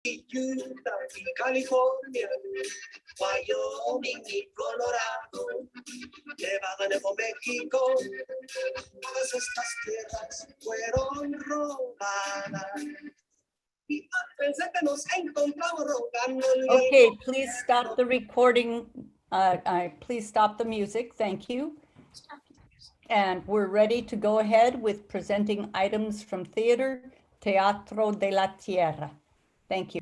Utah y California, Wyoming y Colorado, Nevada, Nuevo México, todas estas tierras fueron robadas. Y pensé que nos encontramos rogando. Okay, please stop the recording. Please stop the music. Thank you. And we're ready to go ahead with presenting items from theater, Teatro de la Tierra. Thank you.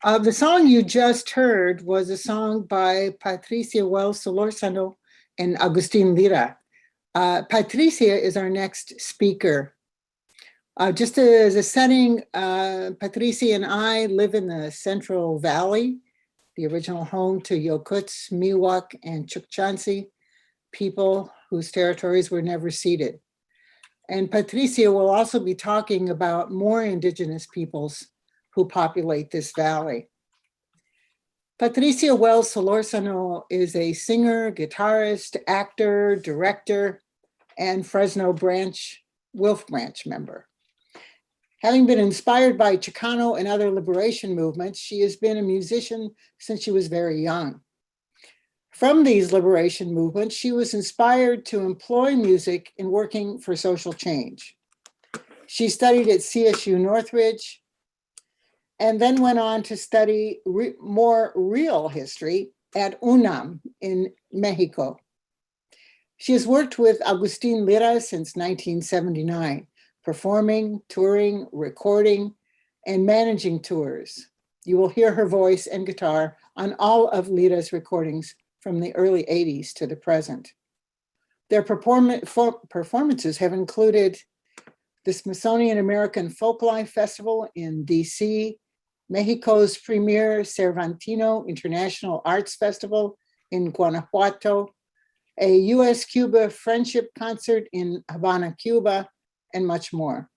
The song you just heard was a song by Patricia Wells Solorzano and Agustin Lira. Patricia is our next speaker. Just as a setting, Patricia and I live in the Central Valley, the original home to Yokuts, Miwok, and Chukchansi, people whose territories were never ceded. And Patricia will also be talking about more indigenous peoples who populate this valley. Patricia Wells Solorzano is a singer, guitarist, actor, director, and Fresno branch, WILPF branch member. Having been inspired by Chicano and other liberation movements, she has been a musician since she was very young. From these liberation movements, she was inspired to employ music in working for social change. She studied at CSU Northridge and then went on to study more real history at UNAM in Mexico. She has worked with Agustin Lira since 1979, performing, touring, recording, and managing tours. You will hear her voice and guitar on all of Lira's recordings from the early 80s to the present. Their performances have included the Smithsonian American Folklife Festival in DC, Mexico's premier Cervantino International Arts Festival in Guanajuato, a US-Cuba friendship concert in Havana, Cuba, and much more.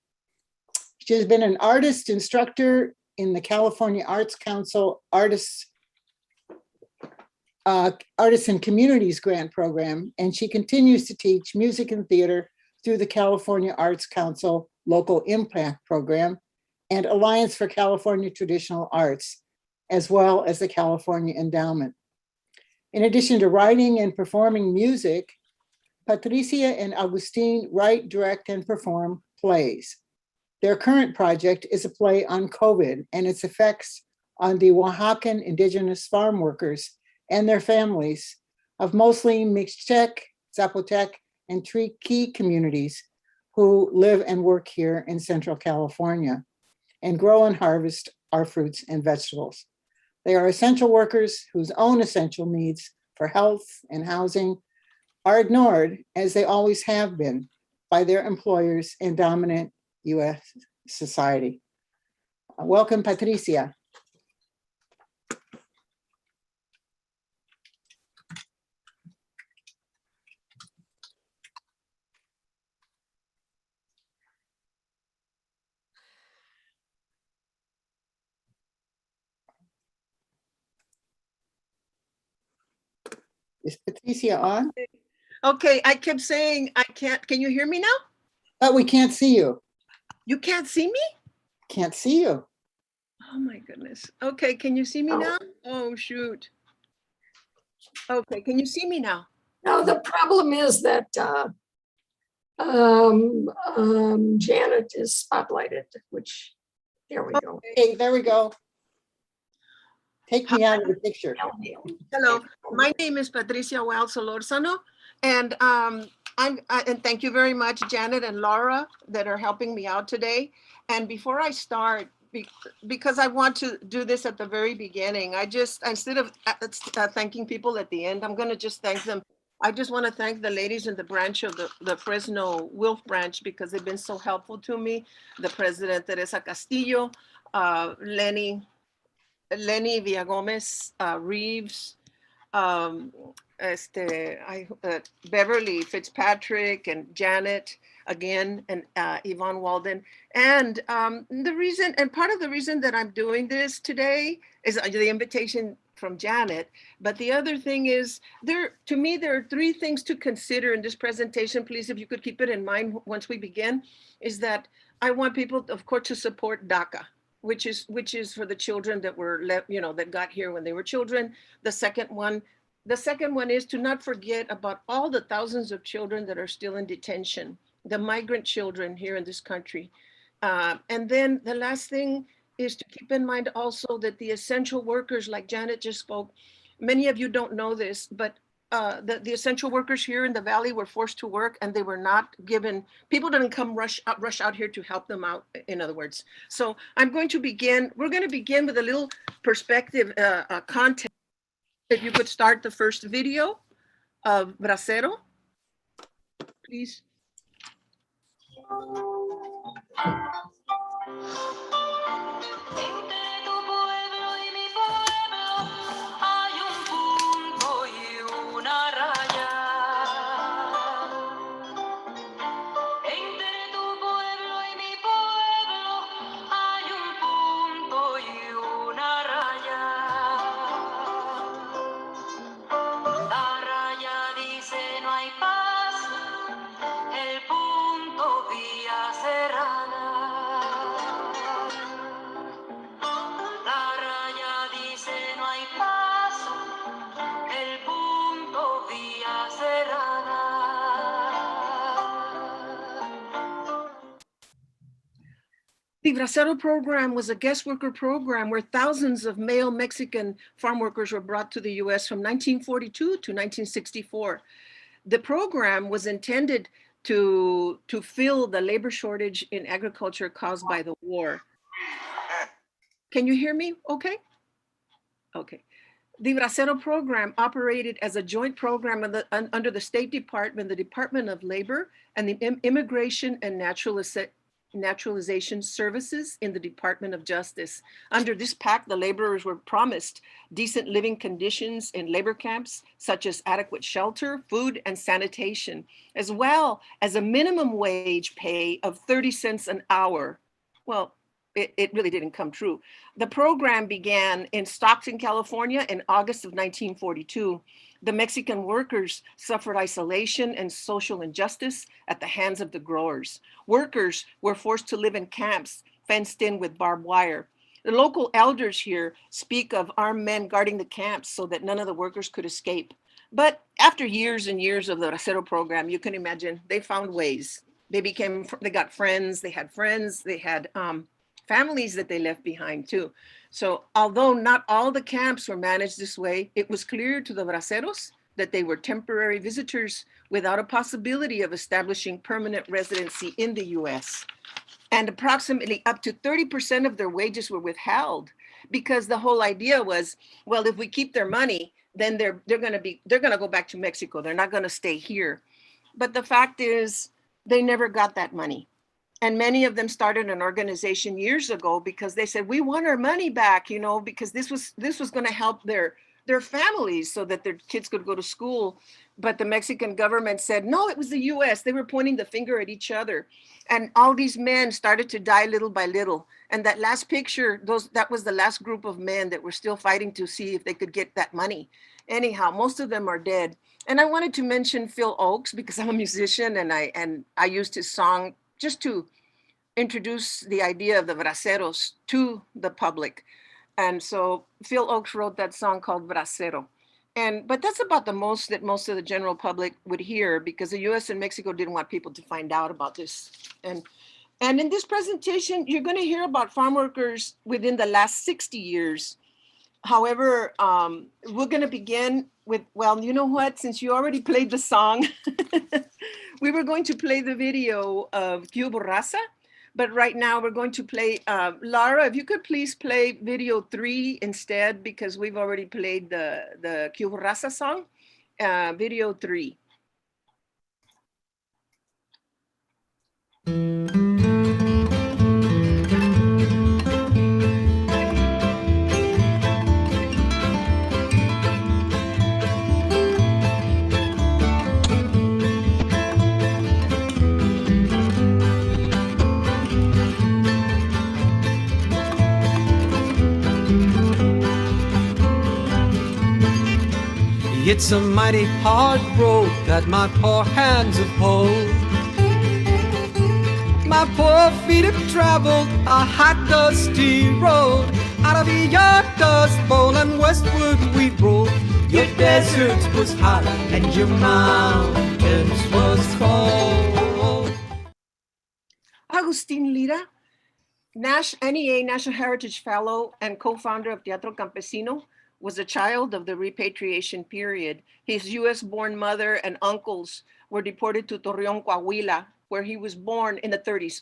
She has been an artist instructor in the California Arts Council Artists and Communities Grant Program, and she continues to teach music and theater through the California Arts Council Local Impact Program and Alliance for California Traditional Arts, as well as the California Endowment. In addition to writing and performing music, Patricia and Agustin write, direct, and perform plays. Their current project is a play on COVID and its effects on the Oaxacan indigenous farm workers and their families of mostly Mixtec, Zapotec, and Triqui communities who live and work here in Central California and grow and harvest our fruits and vegetables. They are essential workers whose own essential needs for health and housing are ignored, as they always have been, by their employers and dominant US society. Welcome, Patricia. Is Patricia on? Okay, I kept saying I can't. Can you hear me now? But we can't see you. You can't see me? Can't see you. Oh my goodness. Okay, can you see me now? Oh shoot. Okay, can you see me now? No, the problem is that Janet is spotlighted, which, there we go. Okay, there we go. Take me out of the picture. Hello, my name is Patricia Wells Solorzano, and and thank you very much, Janet and Laura, that are helping me out today. And before I start, because I want to do this at the very beginning, instead of thanking people at the end, I'm going to just thank them. I just want to thank the ladies in the branch of the Fresno WILPF branch, because they've been so helpful to me. The president, Teresa Castillo, Lenny Villagomez, Reeves, Beverly Fitzpatrick, and Janet again, and Yvonne Walden. And part of the reason that I'm doing this today is the invitation from Janet. But the other thing is, to me, there are three things to consider in this presentation. Please, if you could keep it in mind once we begin, is that I want people, of course, to support DACA. which is for the children that were left, that got here when they were children. The second one is to not forget about all the thousands of children that are still in detention, the migrant children here in this country. And then the last thing is to keep in mind also that the essential workers, like Janet just spoke, many of you don't know this, but the essential workers here in the Valley were forced to work, and they were not given, people didn't come rush out here to help them out, in other words. So we're going to begin with a little perspective content. If you could start the first video of Bracero, please. The Bracero program was a guest worker program where thousands of male Mexican farm workers were brought to the US from 1942 to 1964. The program was intended to fill the labor shortage in agriculture caused by the war. Can you hear me okay? Okay. The Bracero program operated as a joint program under the State Department, the Department of Labor, and the Immigration and Naturalization Services in the Department of Justice. Under this pact, the laborers were promised decent living conditions in labor camps, such as adequate shelter, food, and sanitation, as well as a minimum wage pay of 30 cents an hour. Well, it really didn't come true. The program began in Stockton, California in August of 1942. The Mexican workers suffered isolation and social injustice at the hands of the growers. Workers were forced to live in camps fenced in with barbed wire. The local elders here speak of armed men guarding the camps so that none of the workers could escape. But after years and years of the Bracero program, you can imagine they found ways. They got friends, they had families that they left behind too. So although not all the camps were managed this way, it was clear to the Braceros that they were temporary visitors without a possibility of establishing permanent residency in the US. And approximately up to 30% of their wages were withheld, because the whole idea was, well, if we keep their money, then they're gonna go back to Mexico. They're not gonna stay here. But the fact is, they never got that money. And many of them started an organization years ago because they said, we want our money back, because this was going to help their families so that their kids could go to school. But the Mexican government said, no, it was the US. They were pointing the finger at each other. And all these men started to die little by little. And that last picture, that was the last group of men that were still fighting to see if they could get that money. Anyhow, most of them are dead. And I wanted to mention Phil Oakes because I'm a musician, and I used his song just to introduce the idea of the Braceros to the public. And so Phil Oakes wrote that song called Bracero. But that's about the most that most of the general public would hear, because the US and Mexico didn't want people to find out about this. And in this presentation, you're going to hear about farm workers within the last 60 years. However, we're going to begin with, well, you know what, since you already played the song, we were going to play the video of Cubo Raza, but right now we're going to play, Lara, if you could please play video 3 instead, because we've already played the Cubo Raza song, video 3. It's a mighty hard road that my poor hands have pulled. My My poor feet have traveled a hot, dusty road. Out of your dust bowl and westward we rolled. Your desert was hot and your mountains was cold. Agustin Lira, NEA National Heritage Fellow and co-founder of Teatro Campesino, was a child of the repatriation period. His US-born mother and uncles were deported to Torreon, Coahuila, where he was born in the 30s,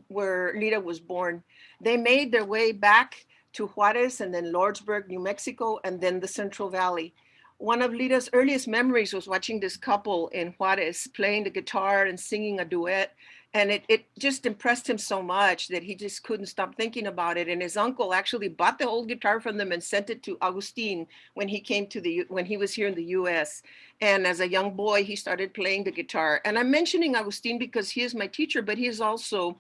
where Lira was born. They made their way back to Juarez and then Lordsburg, New Mexico, and then the Central Valley. One of Lira's earliest memories was watching this couple in Juarez playing the guitar and singing a duet. And it just impressed him so much that he just couldn't stop thinking about it. And his uncle actually bought the old guitar from them and sent it to Agustin when he was here in the US. And as a young boy, he started playing the guitar. And I'm mentioning Agustin because he is my teacher, but he is also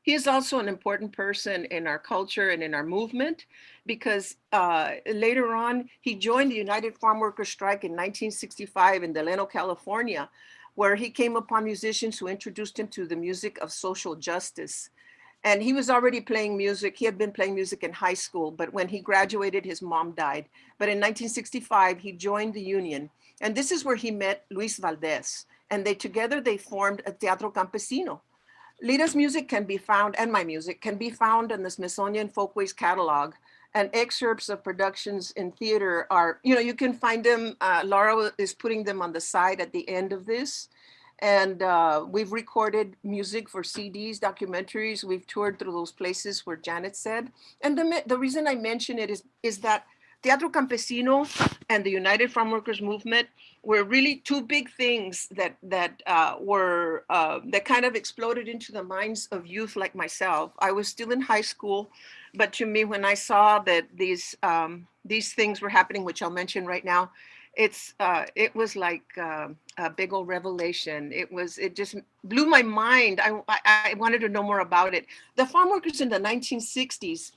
an important person in our culture and in our movement, because later on, he joined the United Farm Workers Strike in 1965 in Delano, California, where he came upon musicians who introduced him to the music of social justice. And he was already playing music. He had been playing music in high school, but when he graduated, his mom died. But in 1965, he joined the union. And this is where he met Luis Valdez. And together they formed a Teatro Campesino. Lira's music can be found, and my music can be found in the Smithsonian Folkways catalog. And excerpts of productions in theater are, you can find them. Laura is putting them on the side at the end of this. And we've recorded music for CDs, documentaries. We've toured through those places where Janet said. And the reason I mention it is that Teatro Campesino and the United Farm Workers Movement were really two big things that kind of exploded into the minds of youth like myself. I was still in high school, but to me, when I saw that these things were happening, which I'll mention right now, it was like a big old revelation. It just blew my mind. I wanted to know more about it. The farm workers in the 1960s.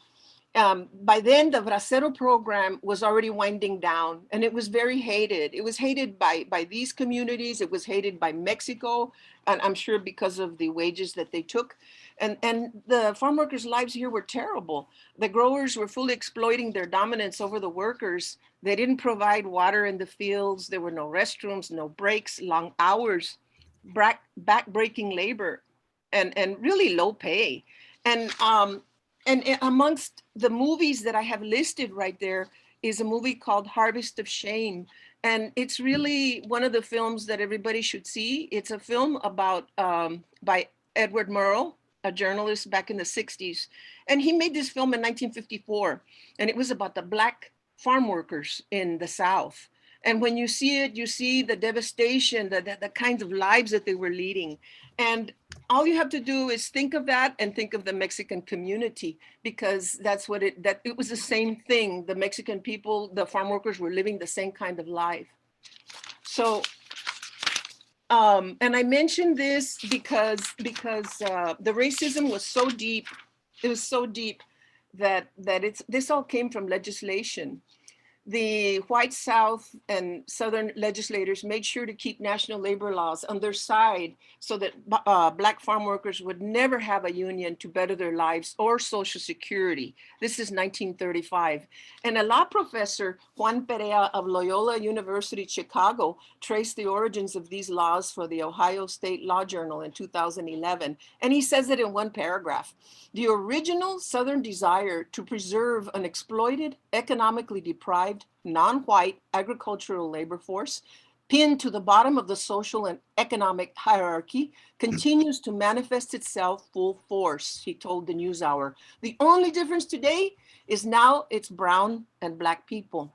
By then, the Bracero program was already winding down, and it was very hated. It was hated by these communities. It was hated by Mexico, and I'm sure because of the wages that they took. And the farm workers' lives here were terrible. The growers were fully exploiting their dominance over the workers. They didn't provide water in the fields. There were no restrooms, no breaks, long hours, back-breaking labor, and really low pay. And amongst the movies that I have listed right there is a movie called Harvest of Shame. And it's really one of the films that everybody should see. It's a film about by Edward Murrow, a journalist back in the 60s. And he made this film in 1954. And it was about the Black farm workers in the South. And when you see it, you see the devastation, the kinds of lives that they were leading. And all you have to do is think of that and think of the Mexican community, because that's what it was the same thing. The Mexican people, the farm workers were living the same kind of life. So, and I mentioned this because the racism was so deep. It was so deep that this all came from legislation. The white South and Southern legislators made sure to keep national labor laws on their side so that Black farm workers would never have a union to better their lives or Social Security. This is 1935. And a law professor, Juan Perea of Loyola University, Chicago, traced the origins of these laws for the Ohio State Law Journal in 2011. And he says it in one paragraph. The original Southern desire to preserve an exploited, economically deprived, non-white agricultural labor force pinned to the bottom of the social and economic hierarchy continues to manifest itself full force, he told the NewsHour. The only difference today is now it's brown and Black people.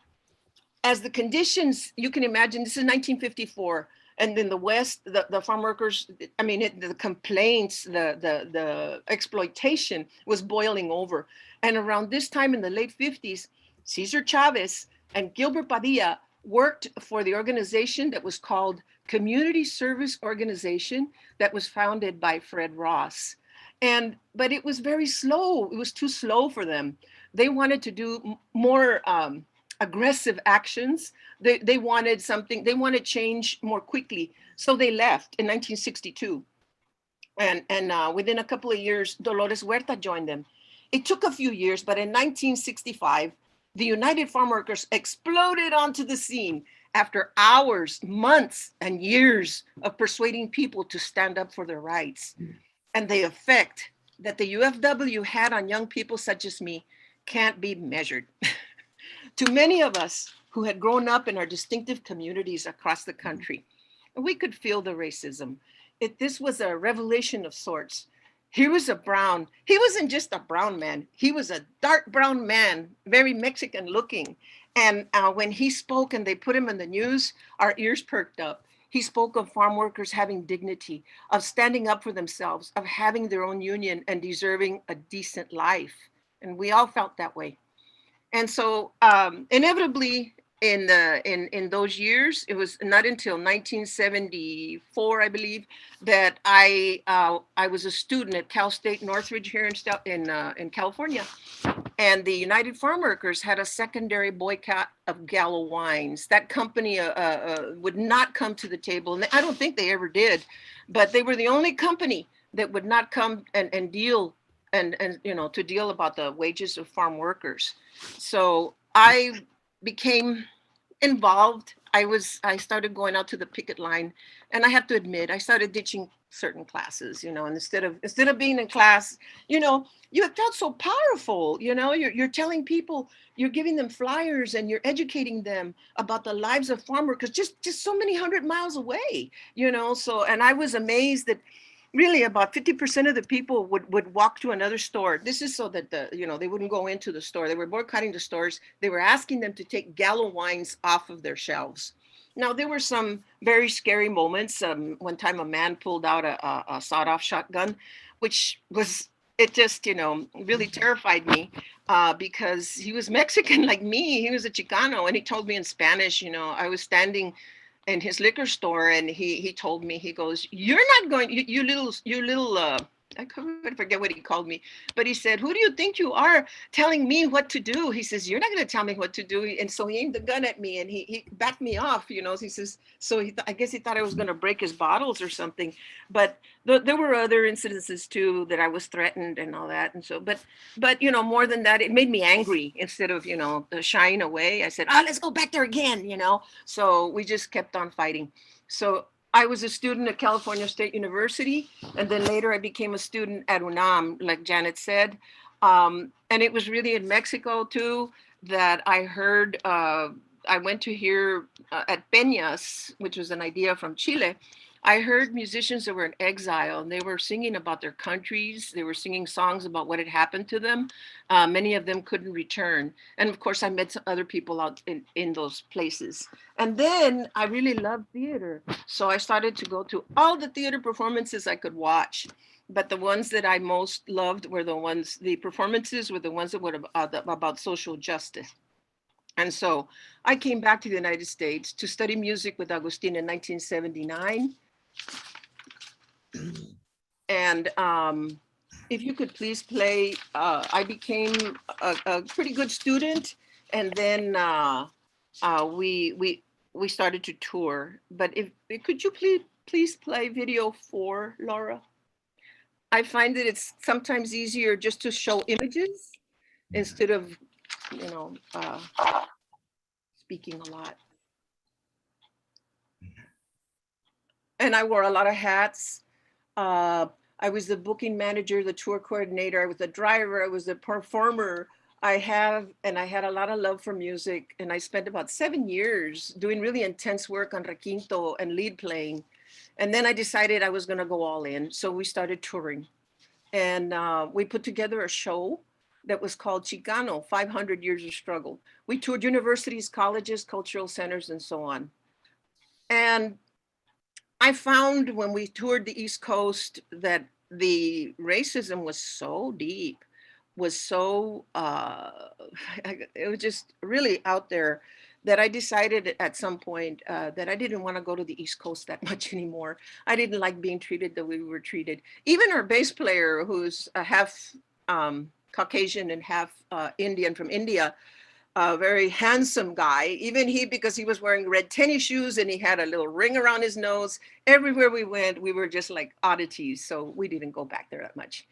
As the conditions, you can imagine, this is 1954. And in the West, the farm workers, the complaints, the exploitation was boiling over. And around this time in the late 50s, Cesar Chavez and Gilbert Padilla worked for the organization that was called Community Service Organization, that was founded by Fred Ross. But it was very slow. It was too slow for them. They wanted to do more aggressive actions. They wanted change more quickly. So they left in 1962. And within a couple of years, Dolores Huerta joined them. It took a few years, but in 1965, the United Farm Workers exploded onto the scene after hours, months, and years of persuading people to stand up for their rights. And the effect that the UFW had on young people such as me can't be measured. To many of us who had grown up in our distinctive communities across the country, we could feel the racism. This was a revelation of sorts. He was a brown, he wasn't just a brown man, he was a dark brown man, very Mexican looking. And when he spoke and they put him in the news, our ears perked up. He spoke of farm workers having dignity, of standing up for themselves, of having their own union and deserving a decent life. And we all felt that way. And so inevitably in those years, it was not until 1974, I believe, that I was a student at Cal State Northridge here in California. And the United Farm Workers had a secondary boycott of Gallo wines. That company would not come to the table. And I don't think they ever did, but they were the only company that would not come and deal to deal about the wages of farm workers. So I became involved. I started going out to the picket line, and I have to admit, I started ditching certain classes, and instead of being in class, you felt so powerful, you're telling people, you're giving them flyers and you're educating them about the lives of farm workers just so many 100 miles away, so, and I was amazed that really about 50% of the people would walk to another store. This is so that they wouldn't go into the store. They were boycotting the stores. They were asking them to take Gallo wines off of their shelves. Now, there were some very scary moments. One time a man pulled out a sawed-off shotgun, which was, it just, really terrified me because he was Mexican like me. He was a Chicano, and he told me in Spanish, I was standing in his liquor store, and he told me, he goes, "You're not going, you little I forget what he called me, but he said, 'Who do you think you are telling me what to do?' He says, 'You're not going to tell me what to do.' And so he aimed the gun at me, and he backed me off, He says, so I guess he thought I was going to break his bottles or something. But there were other incidences too, that I was threatened and all that. And so, but more than that, it made me angry. Instead of, shying away, I said, let's go back there again, So we just kept on fighting. So I was a student at California State University, and then later I became a student at UNAM, like Janet said. And it was really in Mexico too that I heard, I went to hear at Peñas, which was an idea from Chile. I heard musicians that were in exile, and they were singing about their countries. They were singing songs about what had happened to them. Many of them couldn't return. And of course, I met some other people out in those places. And then I really loved theater. So I started to go to all the theater performances I could watch. But the ones that I most loved were the performances were the ones that were about social justice. And so I came back to the United States to study music with Agustin in 1979. And if you could please play, I became a pretty good student, and then we started to tour. But could you please play video 4, Laura? I find that it's sometimes easier just to show images instead of, speaking a lot. And I wore a lot of hats. I was the booking manager, the tour coordinator, I was the driver, I was the performer. I had a lot of love for music, and I spent about 7 years doing really intense work on requinto and lead playing. And then I decided I was gonna go all in. So we started touring, and we put together a show that was called Chicano, 500 Years of Struggle. We toured universities, colleges, cultural centers, and so on. And I found when we toured the East Coast that the racism was so deep, was so, it was just really out there, that I decided at some point that I didn't want to go to the East Coast that much anymore. I didn't like being treated the way we were treated. Even our bass player, who's half Caucasian and half Indian from India, a very handsome guy. Even he, because he was wearing red tennis shoes and he had a little ring around his nose. Everywhere we went, we were just like oddities. So we didn't go back there that much.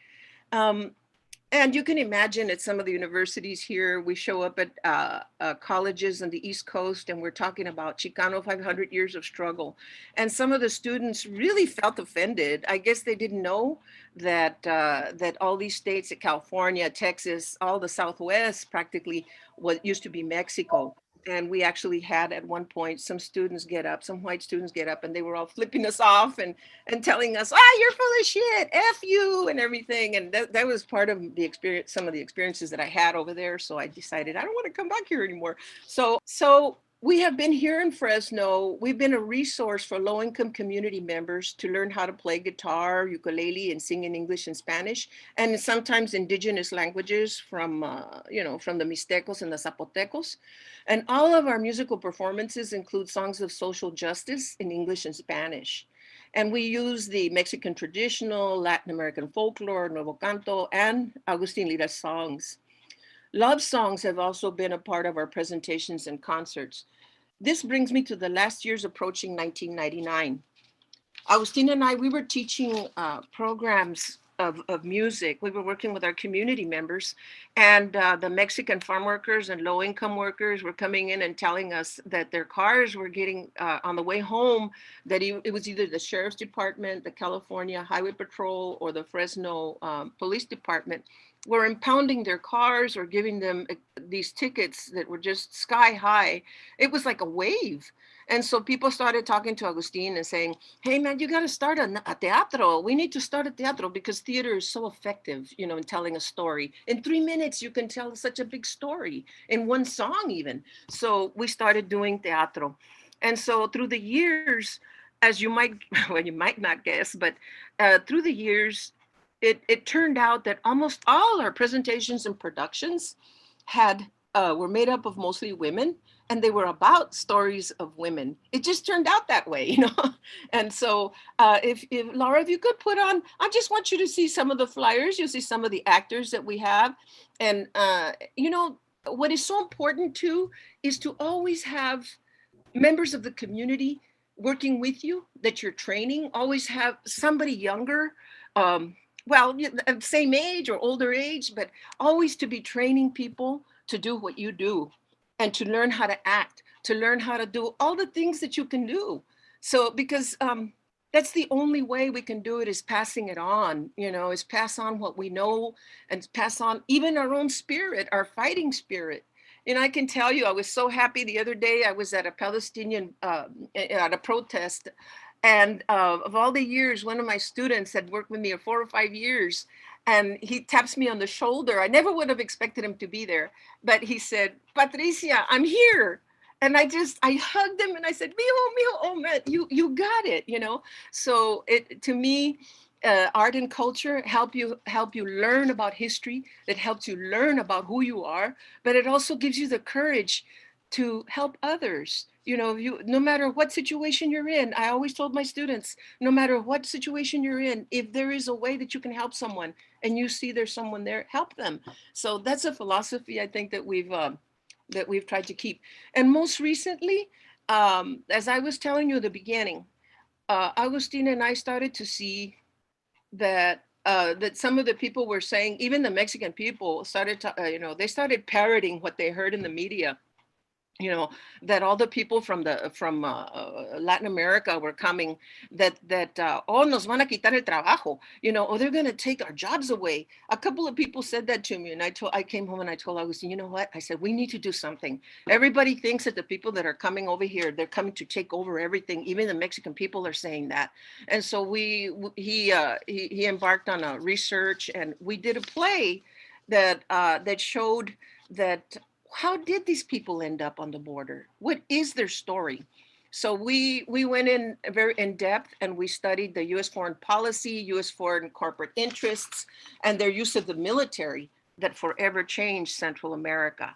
And you can imagine at some of the universities here, we show up at colleges on the East Coast and we're talking about Chicano 500 years of struggle. And some of the students really felt offended. I guess they didn't know that, that all these states, California, Texas, all the Southwest practically what used to be Mexico. And we actually had at one point some students get up, some white students get up, and they were all flipping us off and telling us, you're full of shit, F you, and everything. And that was part of the experience, some of the experiences that I had over there. So I decided I don't want to come back here anymore. So we have been here in Fresno. We've been a resource for low-income community members to learn how to play guitar, ukulele, and sing in English and Spanish, and sometimes indigenous languages from, from the Mixtecos and the Zapotecos. And all of our musical performances include songs of social justice in English and Spanish. And we use the Mexican traditional, Latin American folklore, Nuevo Canto, and Agustin Lira songs. Love songs have also been a part of our presentations and concerts. This brings me to the last year's approaching 1999. Agustin and I, we were teaching programs of music. We were working with our community members, and the Mexican farm workers and low-income workers were coming in and telling us that their cars were getting on the way home, that it was either the Sheriff's Department, the California Highway Patrol, or the Fresno Police Department were impounding their cars or giving them these tickets that were just sky high. It was like a wave. And so people started talking to Agustin and saying, hey man, you got to start a teatro. We need to start a teatro because theater is so effective, in telling a story. In 3 minutes, you can tell such a big story in one song even. So we started doing teatro. And so through the years, as you might, well, you might not guess, but through the years, it turned out that almost all our presentations and productions were made up of mostly women, and they were about stories of women. It just turned out that way, And so if Laura, if you could put on, I just want you to see some of the flyers. You'll see some of the actors that we have. And, what is so important too, is to always have members of the community working with you that you're training, always have somebody younger, same age or older age, but always to be training people to do what you do and to learn how to act, to learn how to do all the things that you can do. So, because that's the only way we can do it, is passing it on, is pass on what we know and pass on even our own spirit, our fighting spirit. And I can tell you, I was so happy the other day. I was at a Palestinian, at a protest. And of all the years, one of my students had worked with me for 4 or 5 years, and he taps me on the shoulder. I never would have expected him to be there, but he said, Patricia, I'm here. And I hugged him and I said, mijo, oh man, you got it, So to me, art and culture help you learn about history. It helps you learn about who you are, but it also gives you the courage to help others. No matter what situation you're in, I always told my students, no matter what situation you're in, if there is a way that you can help someone and you see there's someone there, help them. So that's a philosophy I think that we've tried to keep. And most recently, as I was telling you at the beginning, Agustin and I started to see that some of the people were saying, even the Mexican people started to, they started parroting what they heard in the media. That all the people from Latin America were coming, that nos van a quitar el trabajo, or they're going to take our jobs away. A couple of people said that to me, and I came home and I told Agustin, you know what? I said, we need to do something. Everybody thinks that the people that are coming over here, they're coming to take over everything. Even the Mexican people are saying that. And so he embarked on a research, and we did a play that showed that. How did these people end up on the border? What is their story? So we went in very in depth, and we studied the U.S. foreign policy, U.S. foreign corporate interests, and their use of the military that forever changed Central America.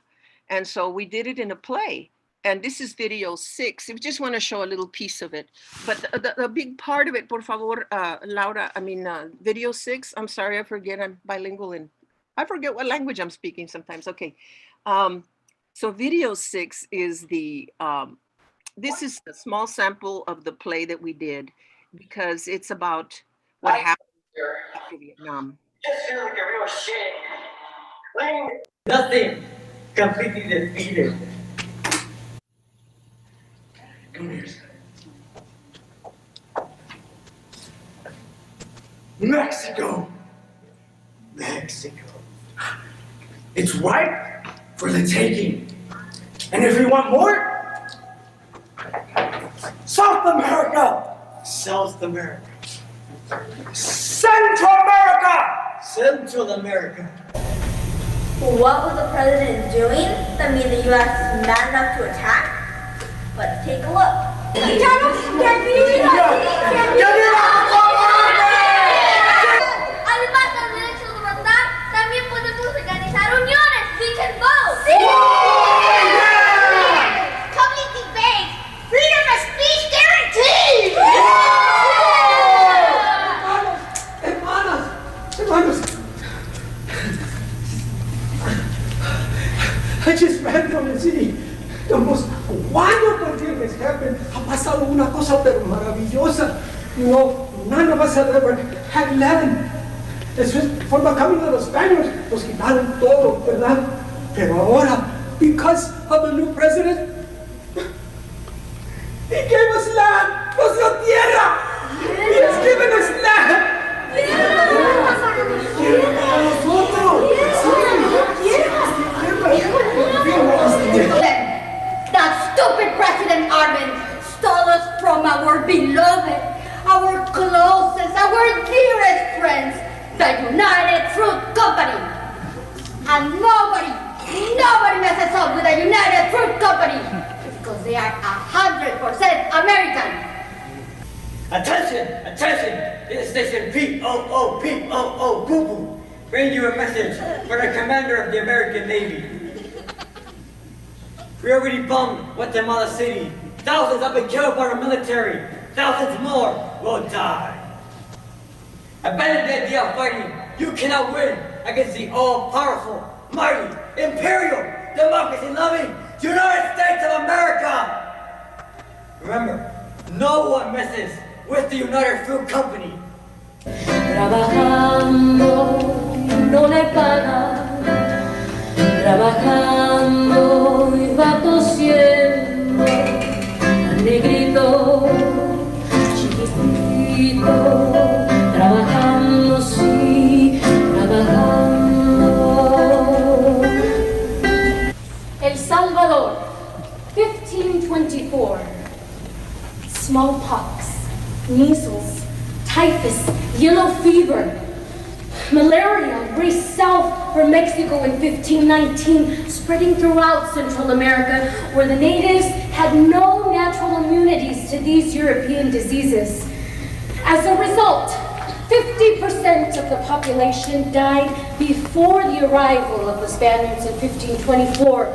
And so we did it in a play. And this is video 6. I just want to show a little piece of it. But the big part of it, por favor, Laura, video 6. I'm sorry, I forget I'm bilingual and I forget what language I'm speaking sometimes. Okay. So video 6 is this is a small sample of the play that we did because it's about what happened after Vietnam. Just feel like a real shame. Nothing completely defeated. Come here. Mexico. It's ripe for the taking. And if you want more, South America. Central America. What was the president doing that made the U.S. mad enough to attack? Let's take a look. Además, al derecho de votar, también podemos organizar uniones. We can vote. Public debate. Freedom of speech guaranteed. Hermanos. I just ran from the city. The most wonderful thing has happened. Ha pasado una cosa pero maravillosa. No, none of us have ever had land. Eso es por la camino de los Spaniards. Nos quitaron todo, ¿verdad? Pero ahora, because of the new president, he gave us land. Nos dio tierra. He has given us land. That stupid President Armin stole us from our beloved, our closest, our dearest friends, the United Fruit Company. And nobody messes up with the United Fruit Company because they are 100% American. Attention! This is station P-O-O, boo-boo. Bring you a message for the commander of the American Navy. We already bombed Guatemala City. Thousands have been killed by our military. Thousands more will die. Abandon the idea of fighting. You cannot win against the all-powerful, mighty, imperial, democracy-loving United States of America. Remember, no one messes with the United Fruit Company. Trabajando no le pagan, trabajando y va tosiendo, al negrito, chiquitito, trabajando sí, trabajando. El Salvador, 1524, smallpox, measles, typhus, yellow fever, malaria raced south from Mexico in 1519, spreading throughout Central America, where the natives had no natural immunities to these European diseases. As a result, 50% of the population died before the arrival of the Spaniards in 1524.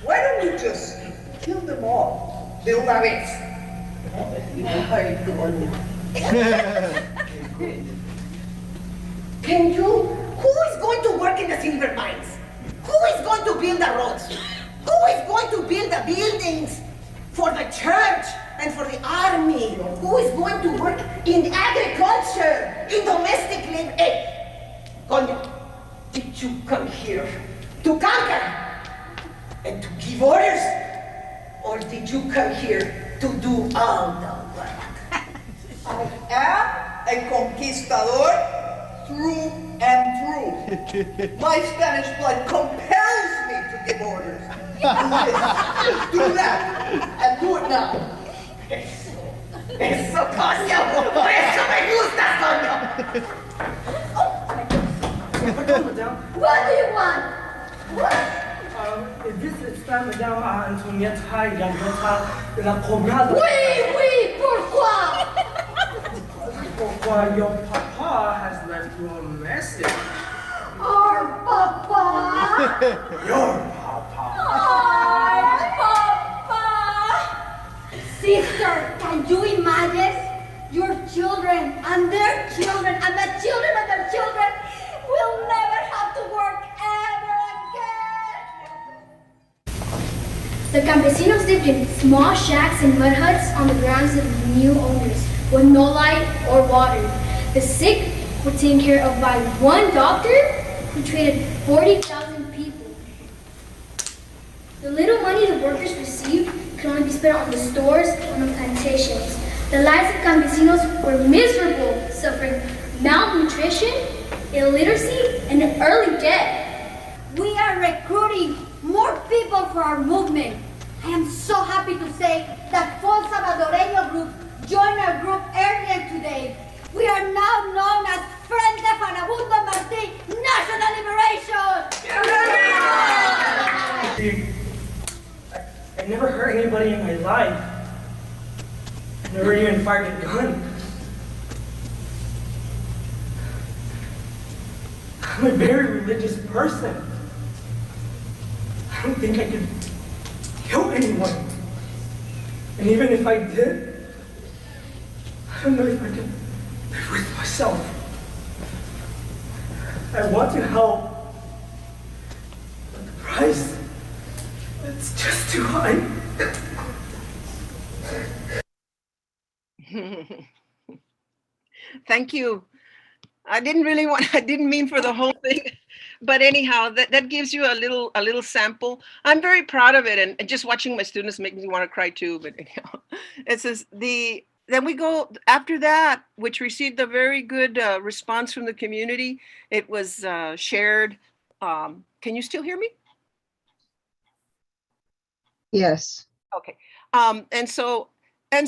Why don't you just kill them all de una vez? Can you? Who is going to work in the silver mines? Who is going to build the roads? Who is going to build the buildings for the church and for the army? Who is going to work in agriculture, in domestic labor? Hey, Coño, did you come here to conquer and to give orders? Or did you come here to do all the work? I am a conquistador through and through. My Spanish blood compels me to give orders. Do this, do that, and do it now. Eso, coño! Eso me gusta, coño! What do you want? This is Madame Antonietta Yanota de la Cobrada. Oui, pourquoi? Pourquoi your papa has left you a message. Our papa? Your papa. Our papa! Sister, can you imagine? Your children and their children and the children of their children will never have to work ever again. The campesinos lived in small shacks and mud huts on the grounds of new owners with no light or water. The sick were taken care of by one doctor who treated 40,000 people. The little money the workers received could only be spent on the stores and on the plantations. The lives of campesinos were miserable, suffering malnutrition, illiteracy, and early death. We are recruiting more people for our movement. I am so happy to say that Fon Salvadoreño group joined our group earlier today. We are now known as Frente Farabundo Martí National Liberation! I never hurt anybody in my life. I never even fired a gun. I'm a very religious person. I don't think I could kill anyone. And even if I did, I don't know if I could live with myself. I want to help, but the price, it's just too high. Thank you. I didn't mean for the whole thing, but anyhow, that gives you a little sample. I'm very proud of it, and just watching my students make me want to cry too, but anyhow, it says then we go after that, which received a very good response from the community. It was shared. Can you still hear me? Yes. Okay. And so then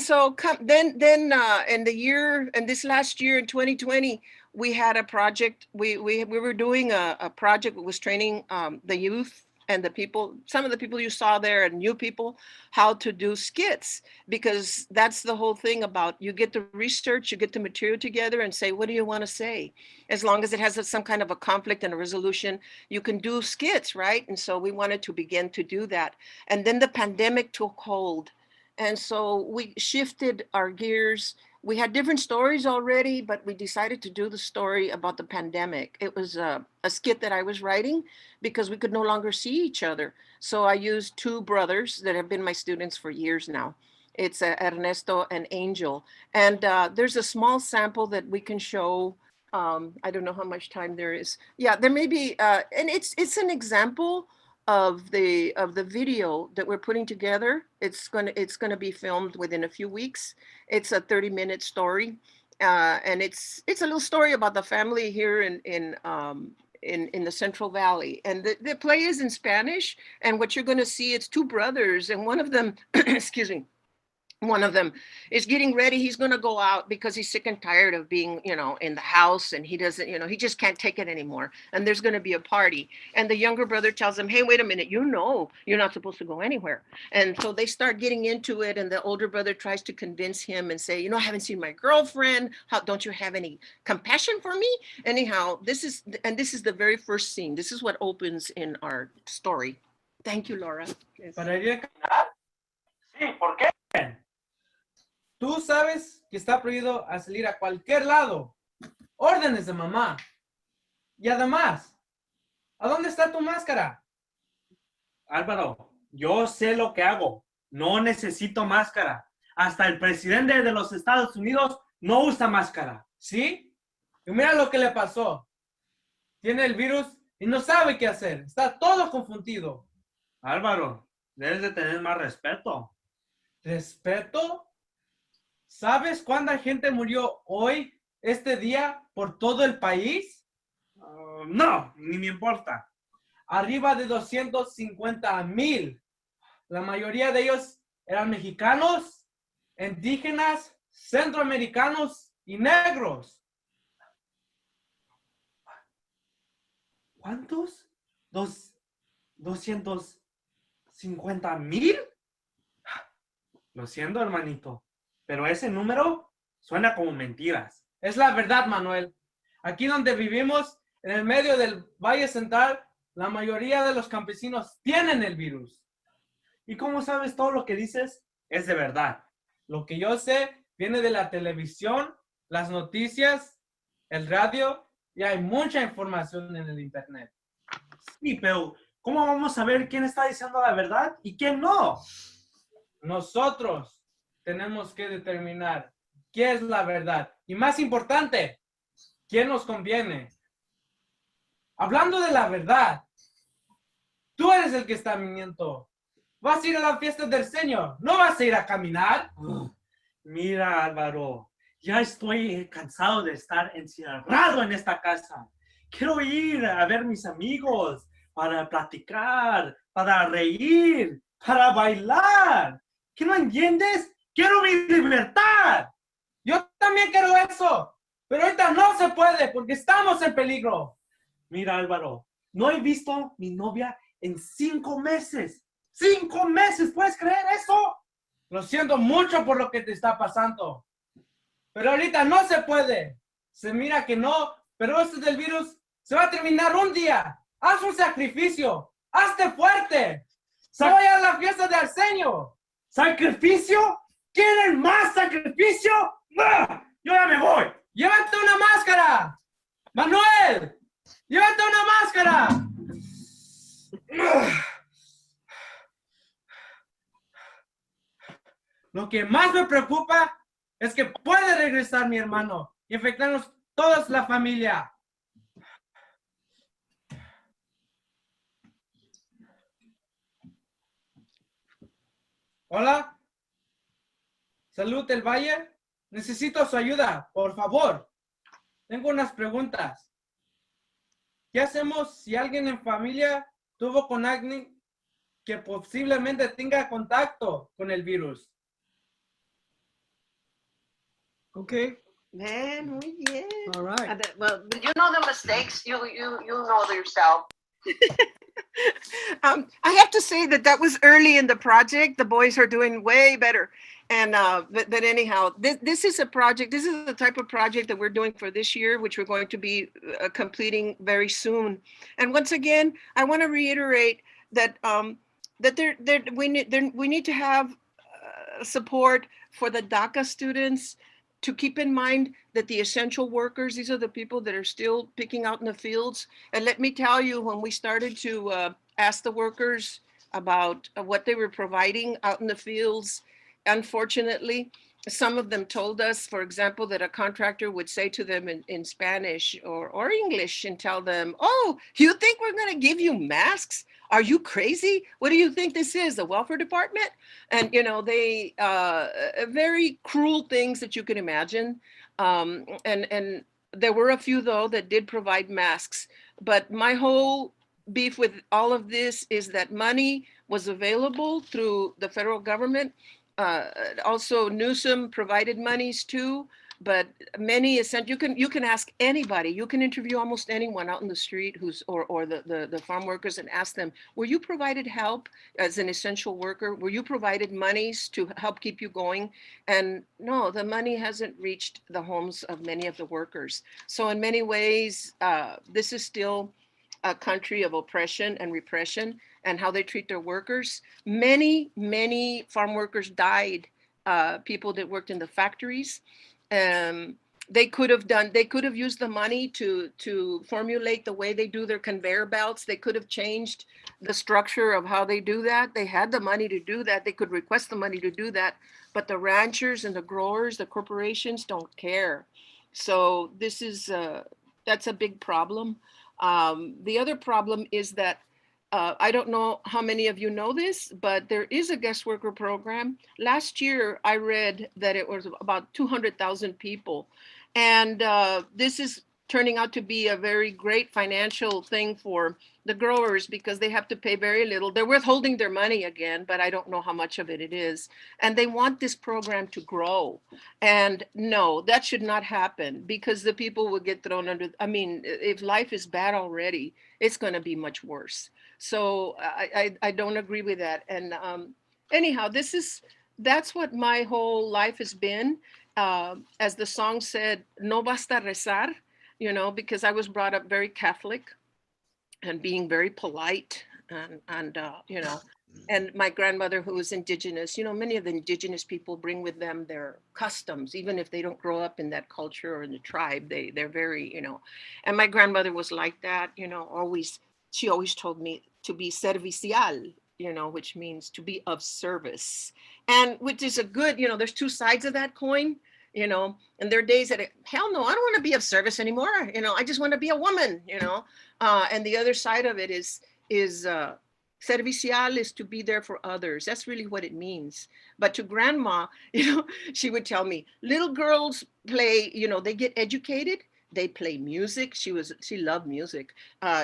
in the year, and this last year in 2020, we had a project. We were doing a project that was training the youth and the people, some of the people you saw there and new people, how to do skits, because that's the whole thing about, you get the research, you get the material together and say, what do you want to say? As long as it has some kind of a conflict and a resolution, you can do skits, right? And so we wanted to begin to do that. And then the pandemic took hold. And so we shifted our gears. We had different stories already, but we decided to do the story about the pandemic. It was a skit that I was writing because we could no longer see each other. So I used two brothers that have been my students for years now. It's Ernesto and Angel. And there's a small sample that we can show. I don't know how much time there is. Yeah, there may be, and it's an example of the video that we're putting together. It's gonna be filmed within a few weeks. It's a 30-minute story, and it's a little story about the family here in the Central Valley. And the play is in Spanish. And what you're gonna see, it's two brothers, and one of them, excuse me, one of them is getting ready. He's going to go out because he's sick and tired of being, in the house, and he doesn't, he just can't take it anymore. And there's going to be a party. And the younger brother tells him, hey, wait a minute, you're not supposed to go anywhere. And so they start getting into it. And the older brother tries to convince him and say, I haven't seen my girlfriend. Don't you have any compassion for me? Anyhow, this is the very first scene. This is what opens in our story. Thank you, Laura. Yes. Para ir a cantar? Sí, ¿por qué? Tú sabes que está prohibido a salir a cualquier lado. Órdenes de mamá. Y además, ¿a dónde está tu máscara? Álvaro, yo sé lo que hago. No necesito máscara. Hasta el presidente de los Estados Unidos no usa máscara. ¿Sí? Y mira lo que le pasó. Tiene el virus y no sabe qué hacer. Está todo confundido. Álvaro, debes de tener más respeto. ¿Respeto? ¿Sabes cuánta gente murió hoy, este día, por todo el país? No, ni me importa. Arriba de 250,000. La mayoría de ellos eran mexicanos, indígenas, centroamericanos y negros. ¿Cuántos? 250,000. Lo siento, hermanito, pero ese número suena como mentiras. Es la verdad, Manuel. Aquí donde vivimos, en el medio del Valle Central, la mayoría de los campesinos tienen el virus. ¿Y cómo sabes todo lo que dices es de verdad? Lo que yo sé viene de la televisión, las noticias, el radio, y hay mucha información en el internet. Sí, pero ¿Cómo vamos a ver quién está diciendo la verdad y quién no? Nosotros tenemos que determinar qué es la verdad. Y más importante, quién nos conviene. Hablando de la verdad, tú eres el que está mintiendo. Vas a ir a la fiesta del Señor, no vas a ir a caminar. Mira, Álvaro, ya estoy cansado de estar encerrado en esta casa. Quiero ir a ver mis amigos para platicar, para reír, para bailar. ¿Qué no entiendes? Quiero mi libertad. Yo también quiero eso, pero ahorita no se puede porque estamos en peligro. Mira, Álvaro, no he visto mi novia en 5 meses. 5 meses, ¿puedes creer eso? Lo siento mucho por lo que te está pasando. Pero ahorita no se puede. Se mira que no, pero esto del virus se va a terminar un día. Haz un sacrificio. Hazte fuerte. Voy a la fiesta de Arsenio. ¿Sacrificio? ¿Quieren más sacrificio? ¡Ah! Yo ya me voy. Llévate una máscara. Manuel, llévate una máscara. Lo que más me preocupa es que puede regresar mi hermano y infectarnos toda la familia. Hola. Salud del Valle. Necesito su ayuda, por favor. Tengo unas preguntas. ¿Qué hacemos si alguien en familia tuvo con alguien que posiblemente tenga contacto con el virus? Okay. Man, muy bien. All right. Well, you know the mistakes. You know yourself. I have to say that was early in the project. The boys are doing way better. And but anyhow, this is a project. This is the type of project that we're doing for this year, which we're going to be completing very soon. And once again, I want to reiterate that we need to have support for the DACA students. To keep in mind that the essential workers, these are the people that are still picking out in the fields. And let me tell you, when we started to ask the workers about what they were providing out in the fields, unfortunately, some of them told us, for example, that a contractor would say to them in Spanish or English and tell them, oh, you think we're going to give you masks? Are you crazy? What do you think this is, the welfare department? And, you know, they very cruel things that you can imagine. And there were a few, though, that did provide masks. But my whole beef with all of this is that money was available through the federal government. Also, Newsom provided monies too, but many you can ask anybody, you can interview almost anyone out in the street or the farm workers and ask them, were you provided help as an essential worker? Were you provided monies to help keep you going? And no, the money hasn't reached the homes of many of the workers. So in many ways, this is still a country of oppression and repression and how they treat their workers. Many farm workers died, people that worked in the factories. They could have used the money to formulate the way they do their conveyor belts. They could have changed the structure of how they do that. They had the money to do that. They could request the money to do that, but the ranchers and the growers, the corporations don't care. So this is, that's a big problem. The other problem is that I don't know how many of you know this, but there is a guest worker program. Last year, I read that it was about 200,000 people. And this is turning out to be a very great financial thing for the growers because they have to pay very little. They're withholding their money again, but I don't know how much of it is. And they want this program to grow. And no, that should not happen because the people will get thrown under. I mean, if life is bad already, it's going to be much worse. So I don't agree with that. And anyhow, that's what my whole life has been. As the song said, no basta rezar, you know, because I was brought up very Catholic and being very polite and you know, and my grandmother who was indigenous, you know, many of the indigenous people bring with them their customs, even if they don't grow up in that culture or in the tribe, they're very, you know, and my grandmother was like that, you know, she always told me, to be servicial, you know, which means to be of service. And which is a good, you know, there's two sides of that coin, you know, and there are days that, hell no, I don't want to be of service anymore. You know, I just want to be a woman, you know. And the other side of it is servicial is to be there for others. That's really what it means. But to grandma, you know, she would tell me, little girls play, you know, they get educated, they play music. She loved music.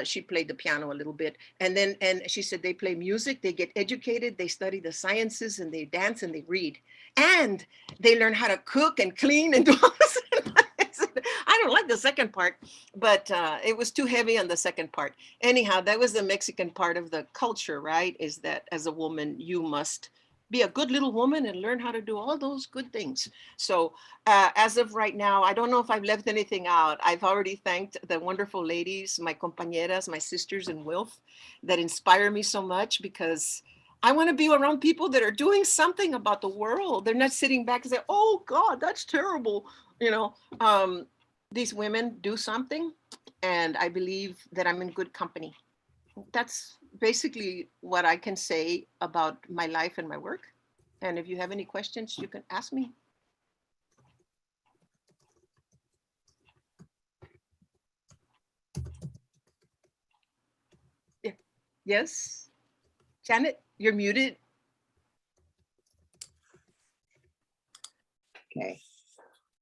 She played the piano a little bit. And she said they play music, they get educated, they study the sciences, and they dance and they read. And they learn how to cook and clean and do all this. I don't like the second part, but it was too heavy on the second part. Anyhow, that was the Mexican part of the culture, right? Is that as a woman, you must be a good little woman and learn how to do all those good things. So as of right now, I don't know if I've left anything out. I've already thanked the wonderful ladies, my compañeras, my sisters in WILPF that inspire me so much, because I want to be around people that are doing something about the world. They're not sitting back and say, oh God, that's terrible. You know, these women do something, and I believe that I'm in good company. That's basically what I can say about my life and my work. And if you have any questions, you can ask me. Yeah. Yes, Janet, you're muted. Okay.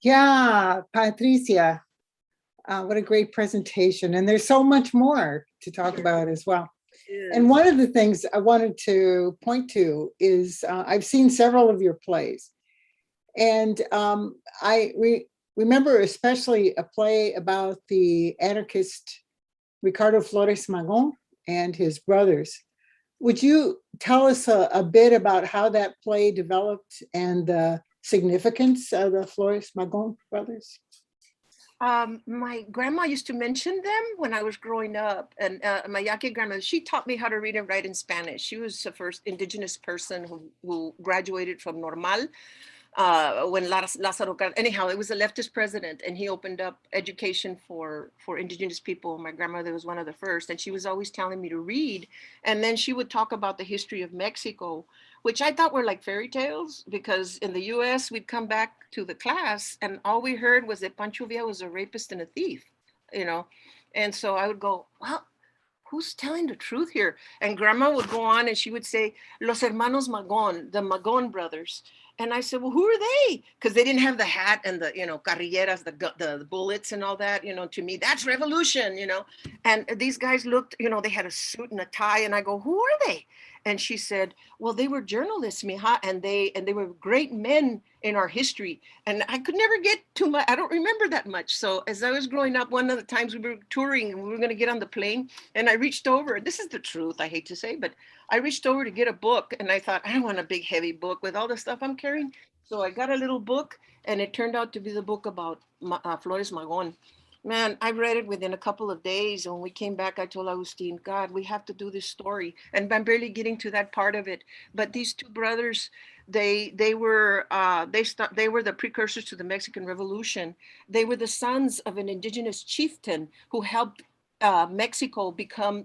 Yeah, Patricia, what a great presentation. And there's so much more to talk about as well. And one of the things I wanted to point to is I've seen several of your plays. And I remember especially a play about the anarchist Ricardo Flores Magón and his brothers. Would you tell us a bit about how that play developed and the significance of the Flores Magón brothers? My grandma used to mention them when I was growing up, and my Yaqui grandma, she taught me how to read and write in Spanish. She was the first indigenous person who graduated from Normal when Lázaro, anyhow, it was a leftist president, and he opened up education for indigenous people. My grandmother was one of the first, and she was always telling me to read. And then she would talk about the history of Mexico, which I thought were like fairy tales, because in the US, we'd come back to the class and all we heard was that Pancho Villa was a rapist and a thief, you know? And so I would go, well, who's telling the truth here? And grandma would go on and she would say, Los Hermanos Magón, the Magón brothers. And I said, well, who are they? Because they didn't have the hat and the, you know, carrilleras, the bullets and all that, you know, to me, that's revolution, you know? And these guys looked, you know, they had a suit and a tie, and I go, who are they? And she said, well, they were journalists, mija, and they were great men in our history. And I could never get too much, I don't remember that much. So as I was growing up, one of the times we were touring and we were gonna get on the plane, and I reached over, this is the truth, I hate to say, but I reached over to get a book, and I thought, I don't want a big heavy book with all the stuff I'm carrying. So I got a little book, and it turned out to be the book about Flores Magón. Man, I read it within a couple of days. When we came back, I told Agustin, God, we have to do this story. And I'm barely getting to that part of it. But these two brothers, they were the precursors to the Mexican Revolution. They were the sons of an indigenous chieftain who helped Mexico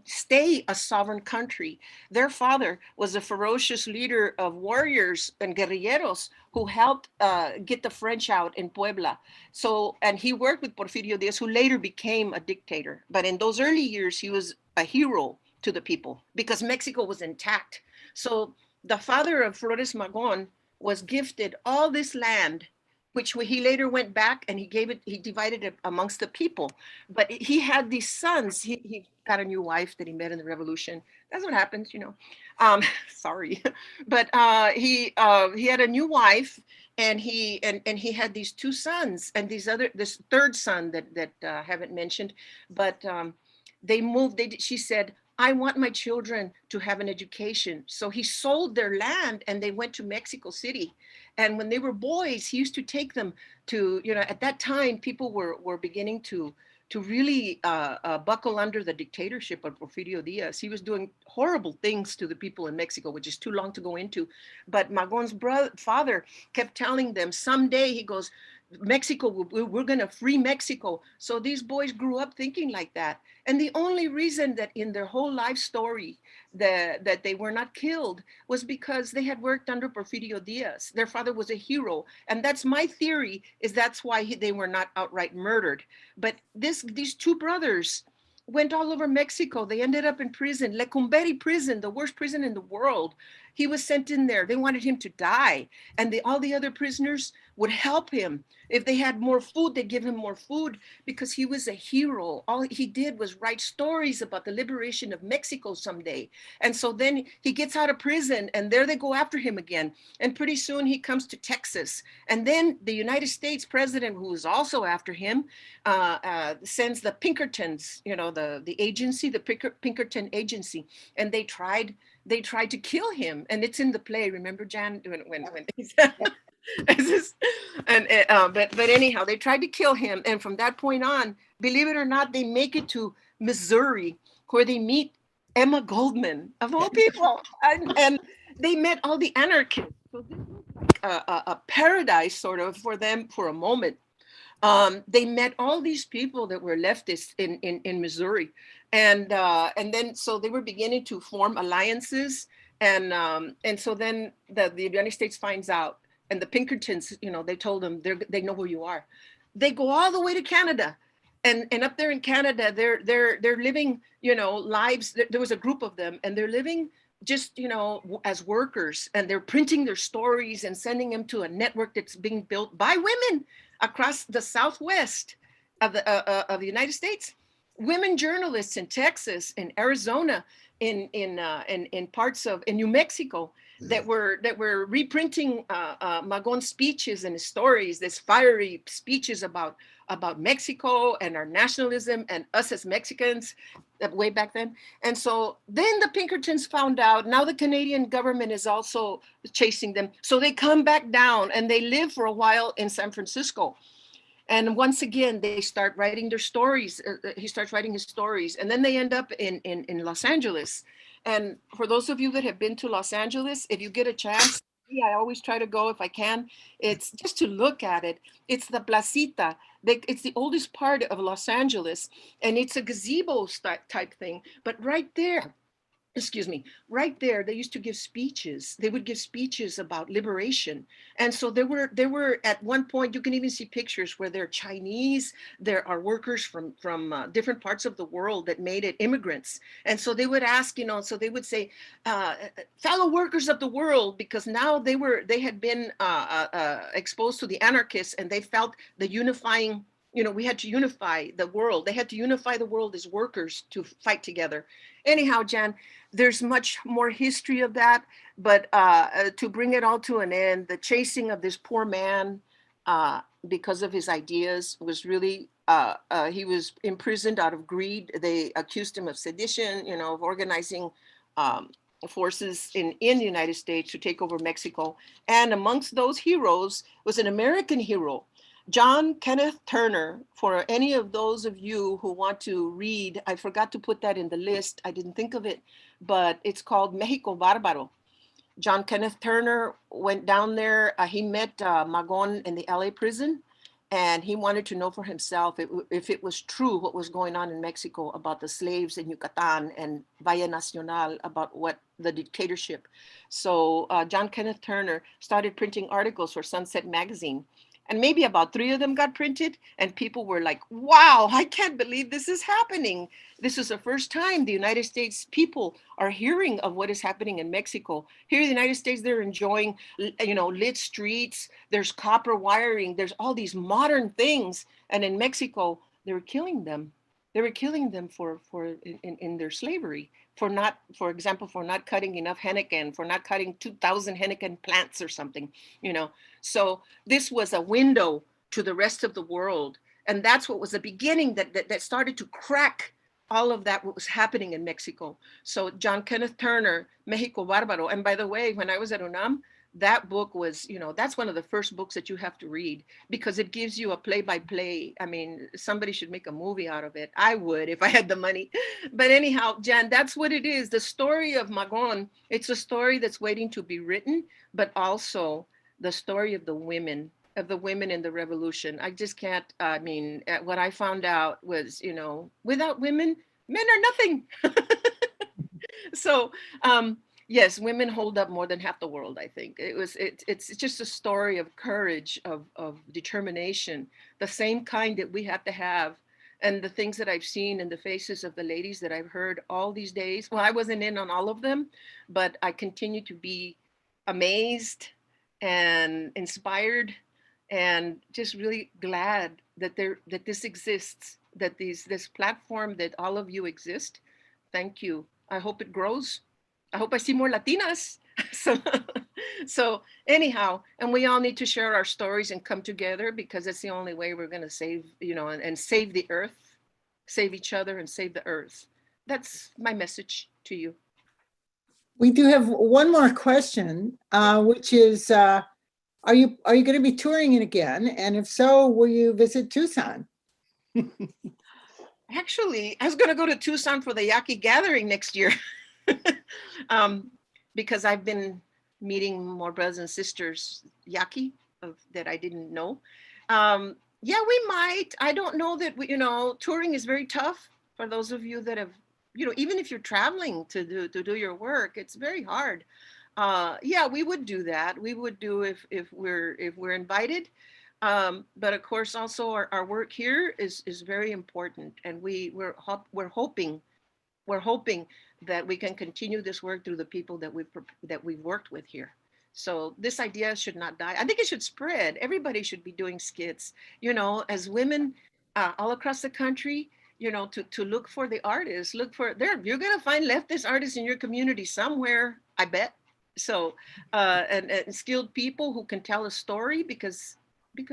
stay a sovereign country. Their father was a ferocious leader of warriors and guerrilleros who helped get the French out in Puebla. So, and he worked with Porfirio Diaz, who later became a dictator. But in those early years, he was a hero to the people because Mexico was intact. So the father of Flores Magón was gifted all this land, which he later went back and he divided it amongst the people. But he had these sons. He got a new wife that he met in the revolution. That's what happens, you know. Sorry, but he had a new wife, and he had these two sons, and this third son that I haven't mentioned, but they moved. She said, I want my children to have an education. So he sold their land and they went to Mexico City. And when they were boys, he used to take them to, you know, at that time, people were beginning to really buckle under the dictatorship of Porfirio Diaz. He was doing horrible things to the people in Mexico, which is too long to go into. But Magón's father kept telling them, someday, he goes, Mexico, we're going to free Mexico. So these boys grew up thinking like that. And the only reason that in their whole life story that they were not killed was because they had worked under Porfirio Diaz. Their father was a hero. And that's my theory, is that's why they were not outright murdered. But these two brothers went all over Mexico. They ended up in prison, Lecumberri prison, the worst prison in the world. He was sent in there. They wanted him to die. And all the other prisoners would help him. If they had more food, they'd give him more food because he was a hero. All he did was write stories about the liberation of Mexico someday. And so then he gets out of prison and there they go after him again. And pretty soon he comes to Texas. And then the United States president, who is also after him, sends the Pinkertons, you know, the agency, the Pinkerton agency. And they tried to kill him. And it's in the play. Remember, Jan, when he's but anyhow, they tried to kill him, and from that point on, believe it or not, they make it to Missouri, where they meet Emma Goldman, of all people, and they met all the anarchists. So this was like a paradise, sort of, for them for a moment. They met all these people that were leftists in Missouri, and then so they were beginning to form alliances, and so then the United States finds out. And the Pinkertons, you know, they told them they know who you are. They go all the way to Canada, and up there in Canada, they're living, you know, lives. There was a group of them, and they're living just, you know, as workers, and they're printing their stories and sending them to a network that's being built by women across the Southwest of the United States. Women journalists in Texas, in Arizona, in parts of New Mexico, that were reprinting Magon's speeches and his stories, this fiery speeches about Mexico and our nationalism and us as Mexicans way back then. And so then the Pinkertons found out, now the Canadian government is also chasing them. So they come back down and they live for a while in San Francisco. And once again, they start writing their stories. He starts writing his stories, and then they end up in Los Angeles. And for those of you that have been to Los Angeles, if you get a chance, I always try to go if I can. It's just to look at it. It's the Placita. It's the oldest part of Los Angeles, and it's a gazebo type thing. But right there, right there, they used to give speeches. They would give speeches about liberation. And so there were at one point, you can even see pictures where they're Chinese, there are workers from different parts of the world that made it, immigrants. And so they would ask, you know, so they would say, fellow workers of the world, because now they had been exposed to the anarchists, and they felt the unifying, you know, we had to unify the world. They had to unify the world as workers to fight together. Anyhow, Jan, there's much more history of that, but to bring it all to an end, the chasing of this poor man because of his ideas was really, he was imprisoned out of greed. They accused him of sedition, you know, of organizing forces in the United States to take over Mexico. And amongst those heroes was an American hero, John Kenneth Turner. For any of those of you who want to read, I forgot to put that in the list. I didn't think of it, but it's called Mexico Bárbaro. John Kenneth Turner went down there. He met Magon in the LA prison, and he wanted to know for himself if it was true what was going on in Mexico about the slaves in Yucatan, and Valle Nacional about what the dictatorship. So John Kenneth Turner started printing articles for Sunset Magazine. And maybe about 3 of them got printed, and people were like, wow, I can't believe this is happening. This is the first time the United States people are hearing of what is happening in Mexico. Here in the United States, they're enjoying, you know, lit streets, there's copper wiring, there's all these modern things. And in Mexico, they were killing them. They were killing them in their slavery, for example, for not cutting enough henequen, for not cutting 2,000 henequen plants or something, you know. So this was a window to the rest of the world. And that's what was the beginning that started to crack all of that, what was happening in Mexico. So John Kenneth Turner, Mexico Bárbaro. And by the way, when I was at UNAM, that book was, you know, that's one of the first books that you have to read, because it gives you a play-by-play. I mean, somebody should make a movie out of it. I would if I had the money. But anyhow, Jan, that's what it is. The story of Magon, it's a story that's waiting to be written, but also the story of the women in the revolution. I just can't, I mean, what I found out was, you know, without women, men are nothing. So yes, women hold up more than half the world, I think. It's just a story of courage, of determination, the same kind that we have to have. And the things that I've seen in the faces of the ladies that I've heard all these days. Well, I wasn't in on all of them, but I continue to be amazed and inspired and just really glad that this exists, that this platform, that all of you exist. Thank you. I hope it grows. I hope I see more Latinas. So anyhow, and we all need to share our stories and come together, because it's the only way we're going to save, and save the earth, save each other and save the earth. That's my message to you. We do have one more question, which is, are you going to be touring it again? And if so, will you visit Tucson? Actually, I was going to go to Tucson for the Yaqui gathering next year. Because I've been meeting more brothers and sisters Yaqui that I didn't know. Yeah, we might. I don't know that touring is very tough for those of you that have, even if you're traveling to do your work, it's very hard. Yeah, we would do that. We would do if we're invited. But of course, also our work here is very important, and we're hoping that we can continue this work through the people that we've worked with here. So this idea should not die. I think it should spread. Everybody should be doing skits, as women all across the country, to look for the artists, you're going to find leftist artists in your community somewhere, I bet. So, and skilled people who can tell a story, because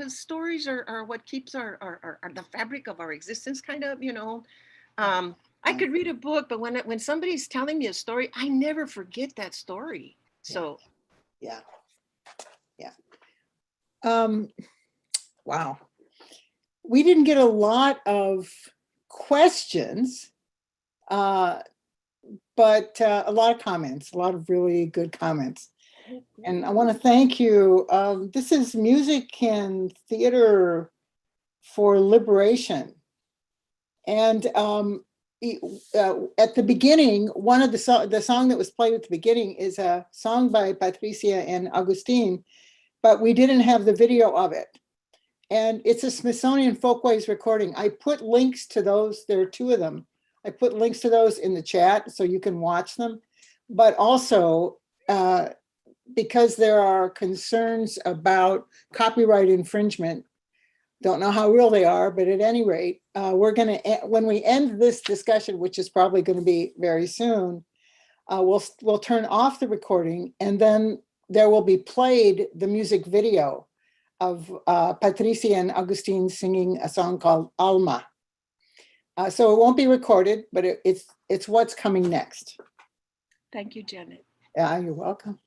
stories are what keeps are the fabric of our existence, kind of, I could read a book, but when somebody's telling me a story, I never forget that story. So, yeah. Wow. We didn't get a lot of questions, but a lot of comments, a lot of really good comments. And I want to thank you. This is Music and Theater for Liberation. And at the beginning, one of the song that was played at the beginning is a song by Patricia and Agustin, but we didn't have the video of it. And it's a Smithsonian Folkways recording. I put links to those. There are two of them. I put links to those in the chat so you can watch them. But also, because there are concerns about copyright infringement, don't know how real they are, but at any rate, we're going to, when we end this discussion, which is probably going to be very soon, we'll turn off the recording, and then there will be played the music video of Patricia and Agustin singing a song called Alma. So it won't be recorded, but it's what's coming next. Thank you, Janet. Yeah, you're welcome.